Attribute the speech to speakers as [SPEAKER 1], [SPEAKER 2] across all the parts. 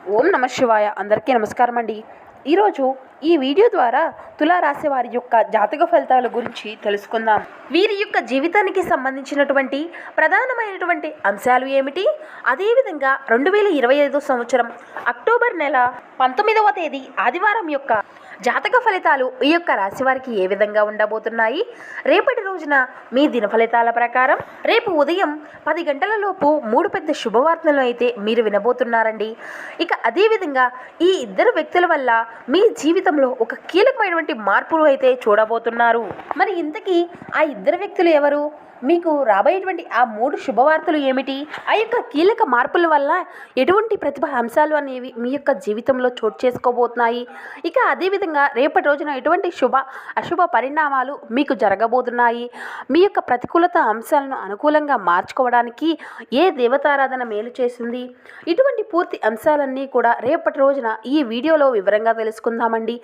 [SPEAKER 1] ఓం నమ శివాయ. అందరికీ నమస్కారం అండి. ఈరోజు ఈ వీడియో ద్వారా తులారాశి వారి యొక్క జాతక ఫలితాల గురించి తెలుసుకుందాం. వీరి యొక్క జీవితానికి సంబంధించినటువంటి ప్రధానమైనటువంటి అంశాలు ఏమిటి, అదేవిధంగా 2025 సంవత్సరం అక్టోబర్ నెల 19వ తేదీ ఆదివారం యొక్క జాతక ఫలితాలు ఈ యొక్క రాశి వారికి ఏ విధంగా ఉండబోతున్నాయి, రేపటి రోజున మీ దిన ఫలితాల ప్రకారం రేపు ఉదయం 10 గంటలలోపు 3 పెద్ద శుభవార్తలను అయితే మీరు వినబోతున్నారండి. ఇక అదేవిధంగా ఈ ఇద్దరు వ్యక్తుల వల్ల మీ జీవితంలో ఒక కీలకమైనటువంటి మార్పులు అయితే చూడబోతున్నారు. మరి ఇంతకీ ఆ ఇద్దరు వ్యక్తులు ఎవరు, మీకు రాబోయేటువంటి ఆ 3 శుభవార్తలు ఏమిటి, ఆ యొక్క కీలక మార్పుల వల్ల ఎటువంటి ప్రతిభ అంశాలు అనేవి మీ యొక్క జీవితంలో చోటు చేసుకోబోతున్నాయి, ఇక అదేవిధంగా రేపటి రోజున ఎటువంటి శుభ అశుభ పరిణామాలు మీకు జరగబోతున్నాయి, మీ యొక్క ప్రతికూలత అంశాలను అనుకూలంగా మార్చుకోవడానికి ఏ దేవతారాధన మేలు చేస్తుంది, ఇటువంటి పూర్తి అంశాలన్నీ కూడా రేపటి రోజున ఈ వీడియోలో వివరంగా తెలుసుకుందామండి.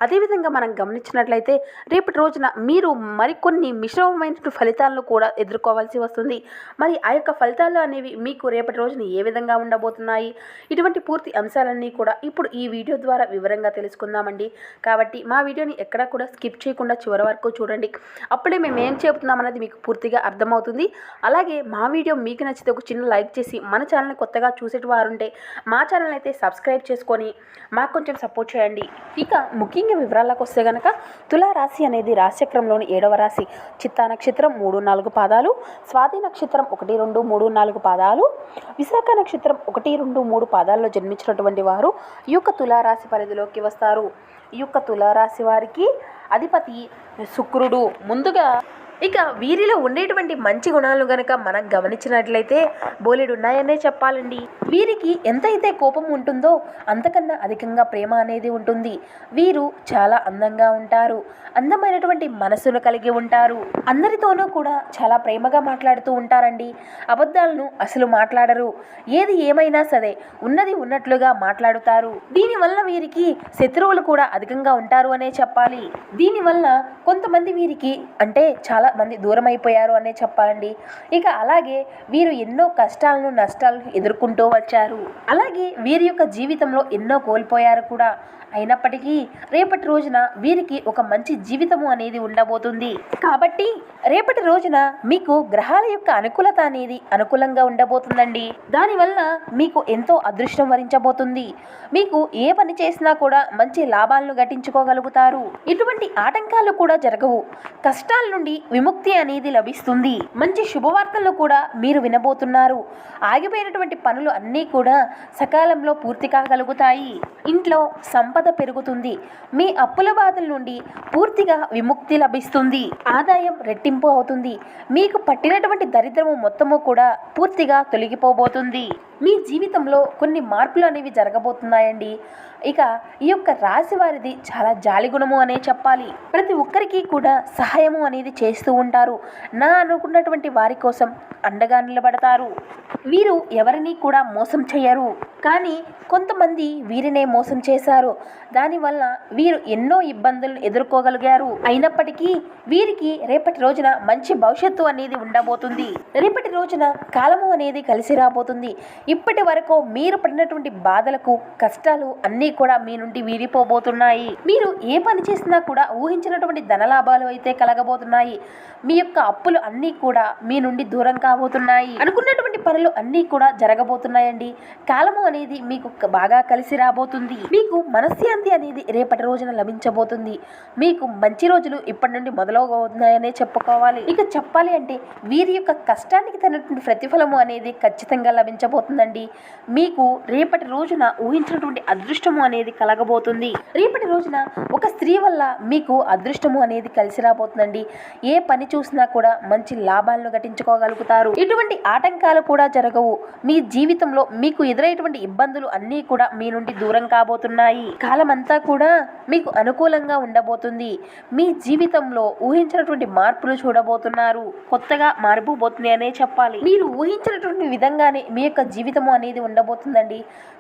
[SPEAKER 1] అదేవిధంగా మనం గమనించినట్లయితే రేపటి రోజున మీరు మరికొన్ని మిశ్రమమైన ఫలితాలను కూడా ఎదుర్కోవాల్సి వస్తుంది. మరి ఆ యొక్క ఫలితాలు అనేవి మీకు రేపటి రోజున ఏ విధంగా ఉండబోతున్నాయి, ఇటువంటి పూర్తి అంశాలన్నీ కూడా ఇప్పుడు ఈ వీడియో ద్వారా వివరంగా తెలుసుకుందామండి. కాబట్టి మా వీడియోని ఎక్కడా కూడా స్కిప్ చేయకుండా చివరి వరకు చూడండి. అప్పుడే మేము ఏం చెబుతున్నామన్నది మీకు పూర్తిగా అర్థమవుతుంది. అలాగే మా వీడియో మీకు నచ్చితే ఒక చిన్న లైక్ చేసి మన ఛానల్ని కొత్తగా చూసేటి వారుంటే మా ఛానల్ అయితే సబ్స్క్రైబ్ చేసుకొని మాకు కొంచెం సపోర్ట్ చేయండి. ఇక ముఖ్యంగా వివరాలకు వస్తే కనుక తులారాశి అనేది రాశిచక్రంలోని 7వ రాశి. చిత్తా నక్షత్రం 3-4 పాదాలు, స్వాతి నక్షత్రం 1-2-3-4 పాదాలు, విశాఖ నక్షత్రం 1-2-3 పాదాల్లో జన్మించినటువంటి వారు ఈ యొక్క తులారాశి పరిధిలోకి వస్తారు. ఈ యొక్క తులారాశి వారికి అధిపతి శుక్రుడు. ముందుగా ఇక వీరిలో ఉండేటువంటి మంచి గుణాలు గనక మనం గమనించినట్లయితే బోలెడు ఉన్నాయనే చెప్పాలండి. వీరికి ఎంతైతే కోపం ఉంటుందో అంతకన్నా అధికంగా ప్రేమ అనేది ఉంటుంది. వీరు చాలా అందంగా ఉంటారు, అందమైనటువంటి మనసును కలిగి ఉంటారు, అందరితోనూ కూడా చాలా ప్రేమగా మాట్లాడుతూ ఉంటారండి. అబద్ధాలను అసలు మాట్లాడరు, ఏది ఏమైనా సరే ఉన్నది ఉన్నట్లుగా మాట్లాడుతారు. దీనివల్ల వీరికి శత్రువులు కూడా అధికంగా ఉంటారు అనే చెప్పాలి. దీనివల్ల కొంతమంది వీరికి అంటే చాలా మంది దూరం అయిపోయారు అనే చెప్పాలండి. ఇక అలాగే వీరు ఎన్నో కష్టాలను నష్టాలను ఎదుర్కొంటూ వచ్చారు. అలాగే వీరి యొక్క జీవితంలో ఎన్నో కోల్పోయారు కూడా. అయినప్పటికీ రేపటి రోజున వీరికి ఒక మంచి జీవితము అనేది ఉండబోతుంది. కాబట్టి రేపటి రోజున మీకు గ్రహాల యొక్క అనుకూలత అనేది అనుకూలంగా ఉండబోతుందండి. దానివల్ల మీకు ఎంతో అదృష్టం వరించబోతుంది. మీకు ఏ పని చేసినా కూడా మంచి లాభాలను గట్టించుకోగలుగుతారు. ఇటువంటి ఆటంకాలు కూడా జరగవు. కష్టాల నుండి విముక్తి అనేది లభిస్తుంది. మంచి శుభవార్తలను కూడా మీరు వినబోతున్నారు. ఆగిపోయినటువంటి పనులు అన్నీ కూడా సకాలంలో పూర్తి కాగలుగుతాయి. ఇంట్లో సంపద పెరుగుతుంది. మీ అప్పుల బాధల నుండి పూర్తిగా విముక్తి లభిస్తుంది. ఆదాయం రెట్టింపు అవుతుంది. మీకు పట్టినటువంటి దరిద్రము మొత్తము కూడా పూర్తిగా తొలగిపోబోతుంది. మీ జీవితంలో కొన్ని మార్పులు అనేవి జరగబోతున్నాయండి. ఇక ఈ యొక్క రాశి వారిది చాలా జాలి గుణము అనే చెప్పాలి. ప్రతి ఒక్కరికి కూడా సహాయము అనేది చేస్తూ ఉంటారు. నా అనుకున్నటువంటి వారి కోసం అండగా నిలబడతారు. వీరు ఎవరిని కూడా మోసం చేయరు, కానీ కొంతమంది వీరినే మోసం చేశారు. దానివల్ల వీరు ఎన్నో ఇబ్బందులను ఎదుర్కోగలిగారు. అయినప్పటికీ వీరికి రేపటి రోజున మంచి భవిష్యత్తు అనేది ఉండబోతుంది. రేపటి రోజున కాలము అనేది కలిసి రాబోతుంది. ఇప్పటి వరకు మీరు పడినటువంటి బాధలకు కష్టాలు అన్నీ కూడా మీ నుండి వీరిపోబోతున్నాయి. మీరు ఏ పని చేసినా కూడా ఊహించినటువంటి ధనలాభాలు అయితే కలగబోతున్నాయి. మీ యొక్క అప్పులు అన్నీ కూడా మీ నుండి దూరం కాబోతున్నాయి. అనుకున్నటువంటి పనులు అన్నీ కూడా జరగబోతున్నాయండి. కాలము అనేది మీకు బాగా కలిసి రాబోతుంది. మీకు మనశ్శాంతి అనేది రేపటి రోజున లభించబోతుంది. మీకు మంచి రోజులు ఇప్పటి నుండి మొదలవుతున్నాయనే చెప్పుకోవాలి. ఇక చెప్పాలి అంటే వీరి యొక్క కష్టానికి తగినటువంటి ప్రతిఫలము అనేది ఖచ్చితంగా లభించబోతుందండి. మీకు రేపటి రోజున ఊహించినటువంటి అదృష్టము అనేది కలగబోతుంది. రేపటి రోజున ఒక స్త్రీ వల్ల మీకు అదృష్టము అనేది కలిసి రాబోతుందండి. ఏ పని చూసినా కూడా మంచి లాభాలను గట్టించుకోగలుగుతారు. ఇటువంటి ఆటంకాలు కూడా జరగవు. మీ జీవితంలో మీకు ఎదురైనటువంటి ఇబ్బందులు అన్నీ కూడా మీ నుండి దూరం కాబోతున్నాయి. కాలమంతా కూడా మీకు అనుకూలంగా ఉండబోతుంది. మీ జీవితంలో ఊహించినటువంటి మార్పులు చూడబోతున్నారు. కొత్తగా మారిపోబోతుంది అనే చెప్పాలి. మీరు ఊహించినటువంటి విధంగానే మీ యొక్క జీవితము అనేది ఉండబోతుందండి.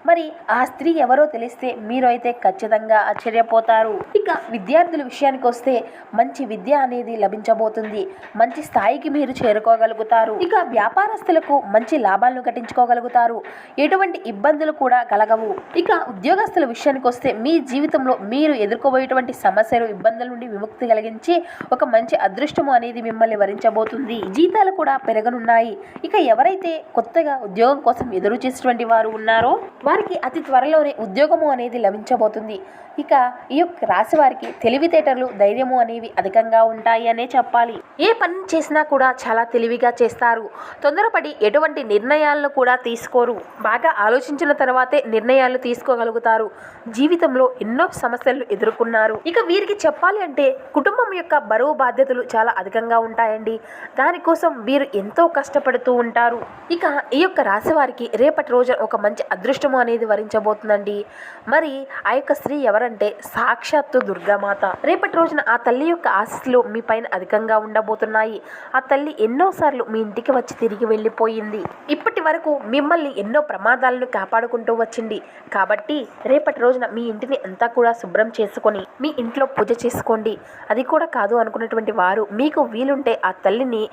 [SPEAKER 1] మరి ఆ స్త్రీ ఎవరో తెలిస్తే మీరు అయితే ఖచ్చితంగా ఆశ్చర్యపోతారు. ఇక విద్యార్థుల విషయానికి వస్తే మంచి విద్య అనేది లభించబోతుంది. లభించబోతుంది. మంచి స్థాయికి మీరు చేరుకోగలుగుతారు. ఇక వ్యాపారస్తులకు మంచి లాభాలను గట్టించుకోగలుగుతారు. ఎటువంటి ఇబ్బందులు కూడా కలగవు. ఇక ఉద్యోగస్తుల విషయానికి వస్తే మీ జీవితంలో మీరు ఎదుర్కోబోయేటువంటి సమస్యలు, ఇబ్బందుల నుండి విముక్తి కలిగించి ఒక మంచి అదృష్టము అనేది మిమ్మల్ని వరించబోతుంది. జీతాలు కూడా పెరగనున్నాయి. ఇక ఎవరైతే కొత్తగా ఉద్యోగం కోసం ఎదురు చేసేటువంటి వారు ఉన్నారో వారికి అతి త్వరలోనే ఉద్యోగము అనేది లభించబోతుంది. ఇక ఈ యొక్క రాశి వారికి తెలివితేటలు, ధైర్యము అనేవి అధికంగా ఉంటాయి అనే చెప్పాలి. ఏ పని చేసినా కూడా చాలా తెలివిగా చేస్తారు. తొందరపడి ఎటువంటి నిర్ణయాలను కూడా తీసుకోరు. బాగా ఆలోచించిన తర్వాతే నిర్ణయాలు తీసుకోగలుగుతారు. జీవితంలో ఎన్నో సమస్యలు ఎదుర్కొన్నారు. ఇక వీరికి చెప్పాలి అంటే కుటుంబం యొక్క బరువు బాధ్యతలు చాలా అధికంగా ఉంటాయండి. దానికోసం వీరు ఎంతో కష్టపడుతూ ఉంటారు. ఇక ఈ యొక్క రాశి వారికి రేపటి రోజు ఒక మంచి అదృష్టము అనేది వరించబోతుందండి. మరి ఆ యొక్క స్త్రీ ఎవరంటే సాక్షాత్తు దుర్గామాత. రేపటి రోజున ఆ తల్లి యొక్క ఆశీస్సులు మీ పైన అధికంగా ఉండబోతున్నాయి. ఆ తల్లి ఎన్నోసార్లు మీ ఇంటికి వచ్చి తిరిగి వెళ్ళిపోయింది. ఇప్పటి వరకు మిమ్మల్ని ఎన్నో ప్రమాదాలను కాపాడుకుంటూ వచ్చింది. కాబట్టి రేపటి రోజున మీ ఇంటిని అంతా కూడా శుభ్రం చేసుకొని మీ ఇంట్లో పూజ చేసుకోండి. అది కూడా కాదు అనుకున్నటువంటి వారు మీకు వీలుంటే ఆ తల్లిని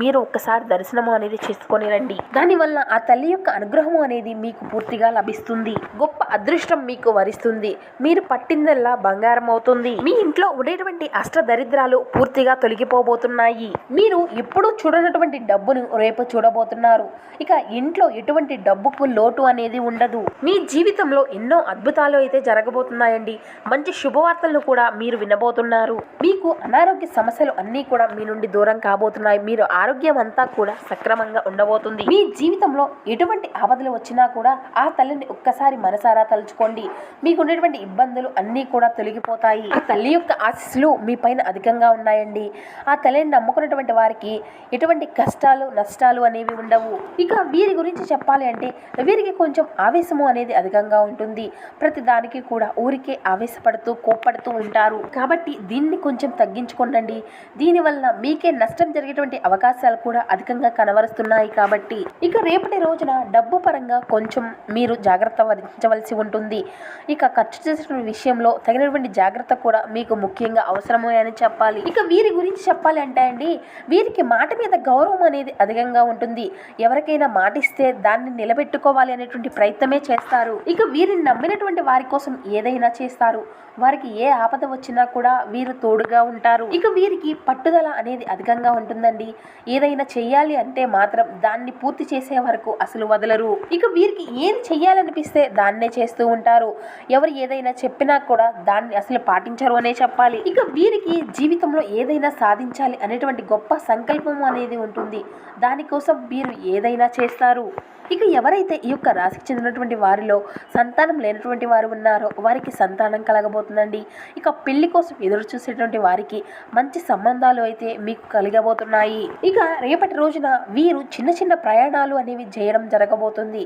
[SPEAKER 1] మీరు ఒక్కసారి దర్శనము అనేది చేసుకొని రండి. దానివల్ల ఆ తల్లి యొక్క అనుగ్రహము అనేది మీకు పూర్తిగా లభిస్తుంది. గొప్ప అదృష్టం మీకు వరిస్తుంది. మీరు పట్టిందల్లా బంగారం అవుతుంది. మీ ఇంట్లో ఉండేటువంటి అష్టదరిద్రాలు పూర్తిగా తొలగిపోబోతున్నాయి. మీరు ఎప్పుడూ చూడనటువంటి డబ్బును రేపు చూడబోతున్నారు. ఇక ఇంట్లో ఎటువంటి డబ్బుకు లోటు అనేది ఉండదు. మీ జీవితంలో ఎన్నో అద్భుతాలు అయితే జరగబోతున్నాయండి. మంచి శుభవార్తలను కూడా మీరు వినబోతున్నారు. మీకు అనారోగ్య సమస్యలు అన్నీ కూడా మీ నుండి దూరం కాబోతున్నాయి. మీరు ఆరోగ్యం అంతా కూడా సక్రమంగా ఉండబోతుంది. మీ జీవితంలో ఎటువంటి ఆపదలు వచ్చినా కూడా ఆ తల్లిని ఒక్కసారి మనసారా తలుచుకోండి. మీకు ఉండేటువంటి ఇబ్బందులు అన్నీ కూడా తొలగిపోతాయి. ఆ తల్లి యొక్క ఆశీస్సులు మీ పైన అధికంగా ఉన్నాయండి. ఆ తల్లిని నమ్ముకున్నటువంటి వారికి ఎటువంటి కష్టాలు, నష్టాలు అనేవి ఉండవు. ఇక వీరి గురించి చెప్పాలి అంటే వీరికి కొంచెం ఆవేశము అనేది అధికంగా ఉంటుంది. ప్రతి దానికి కూడా ఊరికే ఆవేశపడుతూ కోప్పడుతూ ఉంటారు. కాబట్టి దీన్ని కొంచెం తగ్గించుకోండి. దీనివల్ల మీకే నష్టం జరిగేటువంటి అవకాశాలు కూడా అధికంగా కనబరుస్తున్నాయి. కాబట్టి ఇక రేపటి రోజున డబ్బు పరంగా కొంచెం మీరు జాగ్రత్త వహించవలసి ఉంటుంది. ఇక ఖర్చు చేసిన విషయంలో తగినటువంటి జాగ్రత్త కూడా మీకు ముఖ్యంగా అవసరమే అని చెప్పాలి. ఇక వీరి గురించి చెప్పాలి అంటే అండి, వీరికి మాట మీద గౌరవం అనేది అధికంగా ఉంటుంది. ఎవరికైనా మాట ఇస్తే దాన్ని నిలబెట్టుకోవాలి అనేటువంటి ప్రయత్నమే చేస్తారు. ఇక వీరిని నమ్మినటువంటి వారి కోసం ఏదైనా చేస్తారు. వారికి ఏ ఆపద వచ్చినా కూడా వీరు తోడుగా ఉంటారు. ఇక వీరికి పట్టుదల అనేది అధికంగా ఉంటుందండి. ఏదైనా చెయ్యాలి అంటే మాత్రం దాన్ని పూర్తి చేసే వరకు అసలు వదలరు. ఇక వీరికి ఏది చెయ్యాలనిపిస్తే దాన్నే చేస్తూ ఉంటారు. ఎవరు ఏదైనా చెప్పినా కూడా దాన్ని అసలు పాటించరు అనే చెప్పాలి. ఇక వీరికి జీవితంలో ఏదైనా సాధించాలి అనేటువంటి గొప్ప సంకల్పం అనేది ఉంటుంది. దానికోసం వీరు ఏదైనా చేస్తారు. ఇక ఎవరైతే ఈ యొక్క రాశికి చెందినటువంటి వారిలో సంతానం లేనటువంటి వారు ఉన్నారో వారికి సంతానం కలగబోతుందండి. ఇక పెళ్లి కోసం ఎదురు చూసేటువంటి వారికి మంచి సంబంధాలు అయితే మీకు కలగబోతున్నాయి. ఇక రేపటి రోజున వీరు చిన్న చిన్న ప్రయాణాలు అనేవి చేయడం జరగబోతుంది.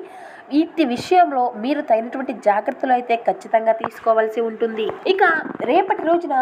[SPEAKER 1] వీటి విషయంలో మీరు తగినటువంటి జాగ్రత్తలు అయితే ఖచ్చితంగా తీసుకోవాల్సి ఉంటుంది. ఇక రేపటి రోజున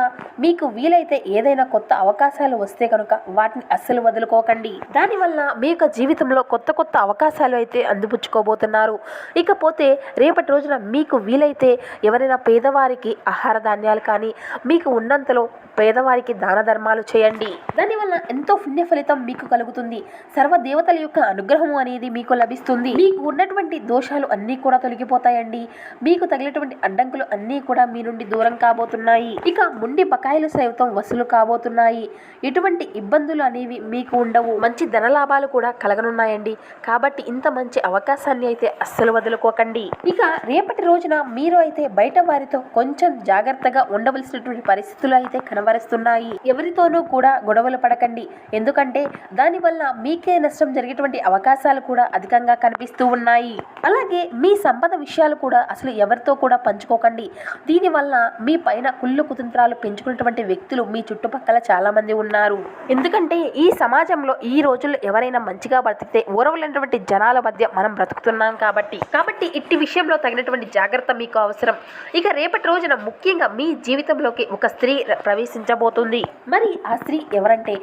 [SPEAKER 1] మీకు వీలైతే ఏదైనా కొత్త అవకాశాలు వస్తే కనుక వాటిని అస్సలు వదులుకోకండి. దానివల్ల మీ యొక్క జీవితంలో కొత్త కొత్త అవకాశాలు అయితే అందిపుచ్చుకోబోతున్నారు. ఇకపోతే రేపటి రోజున మీకు వీలైతే ఎవరైనా పేదవారికి ఆహార ధాన్యాలు కానీ మీకు ఉన్నంతలో పేదవారికి దాన ధర్మాలు చేయండి. దానివల్ల ఎంతో పుణ్య ఫలితం మీకు కలుగుతుంది. సర్వదేవతల యొక్క అనుగ్రహం అనేది మీకు లభిస్తుంది. మీకు ఉన్నటువంటి దోషాలు అన్నీ కూడా తొలగిపోతాయండి. మీకు తగిలినటువంటి అడ్డంకులు అన్నీ కూడా మీ నుండి దూరం కాబోతున్నాయి. ఇక ముండి బకాయిలు సైతం వసూలు కాబోతున్నాయి. ఎటువంటి ఇబ్బందులు అనేవి మీకు ఉండవు. మంచి ధనలాభాలు కూడా కలగనున్నాయండి. కాబట్టి ఇంత మంచి అవకాశాన్ని అయితే అస్సలు వదులుకోకండి. ఇక రేపటి రోజున మీరు అయితే బయట వారితో కొంచెం జాగ్రత్తగా ఉండవలసినటువంటి పరిస్థితులు అయితే కనబరుస్తున్నాయి. ఎవరితోనూ కూడా గొడవలు పడకండి. ఎందుకంటే దానివల్ల మీకే నష్టం జరిగేటువంటి అవకాశాలు కూడా అధికంగా కనిపిస్తూ ఉన్నాయి. అలాగే మీ సంపద విషయాలు కూడా అసలు ఎవరితో కూడా పంచుకోకండి. దీనివల్ల మీ పైన కుళ్ళు కుతంత్రాలు పెంచుకున్నటువంటి వ్యక్తులు మీ చుట్టుపక్కల చాలా మంది ఉన్నారు. ఎందుకంటే ఈ సమాజంలో ఈ రోజుల్లో ఎవరైనా మంచిగా బ్రతికితే ఓరవలేనటువంటి జనాల మధ్య మనం బ్రతుకుతున్నాం. కాబట్టి ఇట్టి విషయంలో తగినటువంటి జాగ్రత్త మీకు అవసరం. ఇక రేపటి రోజున ముఖ్యంగా మీ జీవితంలోకి ఒక స్త్రీ ప్రవేశించబోతుంది. మరి ఆ స్త్రీ ఎవరంటే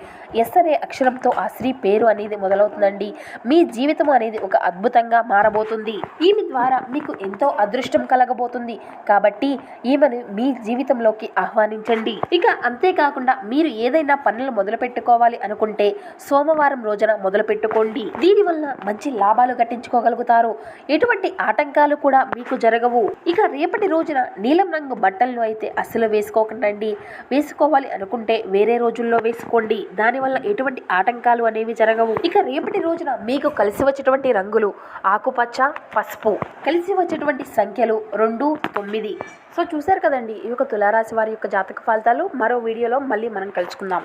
[SPEAKER 1] ఎస్ అనే అక్షరంతో ఆ స్త్రీ పేరు అనేది మొదలవుతుందండి. మీ జీవితం అనేది ఒక అద్భుతంగా మారబోతుంది. ఈమె ద్వారా మీకు ఎంతో అదృష్టం కలగబోతుంది. కాబట్టి ఈమెను మీ జీవితంలోకి ఆహ్వానించండి. ఇక అంతేకాకుండా మీరు ఏదైనా ఏమైనా పనులు మొదలు పెట్టుకోవాలి అనుకుంటే సోమవారం రోజున మొదలు పెట్టుకోండి. దీనివల్ల మంచి లాభాలు గట్టించుకోగలుగుతారు. ఎటువంటి ఆటంకాలు కూడా మీకు జరగవు. ఇక రేపటి రోజున నీలం రంగు బట్టలను అయితే అస్సలు వేసుకోకండి. వేసుకోవాలి అనుకుంటే వేరే రోజుల్లో వేసుకోండి. దానివల్ల ఎటువంటి ఆటంకాలు అనేవి జరగవు. ఇక రేపటి రోజున మీకు కలిసి వచ్చేటువంటి రంగులు ఆకుపచ్చ, పసుపు. కలిసి వచ్చేటువంటి సంఖ్యలు 2, 9. సో చూశారు కదండి, ఈ యొక్క తులారాశి వారి యొక్క జాతక ఫలితాలు. మరో వీడియోలో మళ్ళీ మనం కలుసుకుందాం.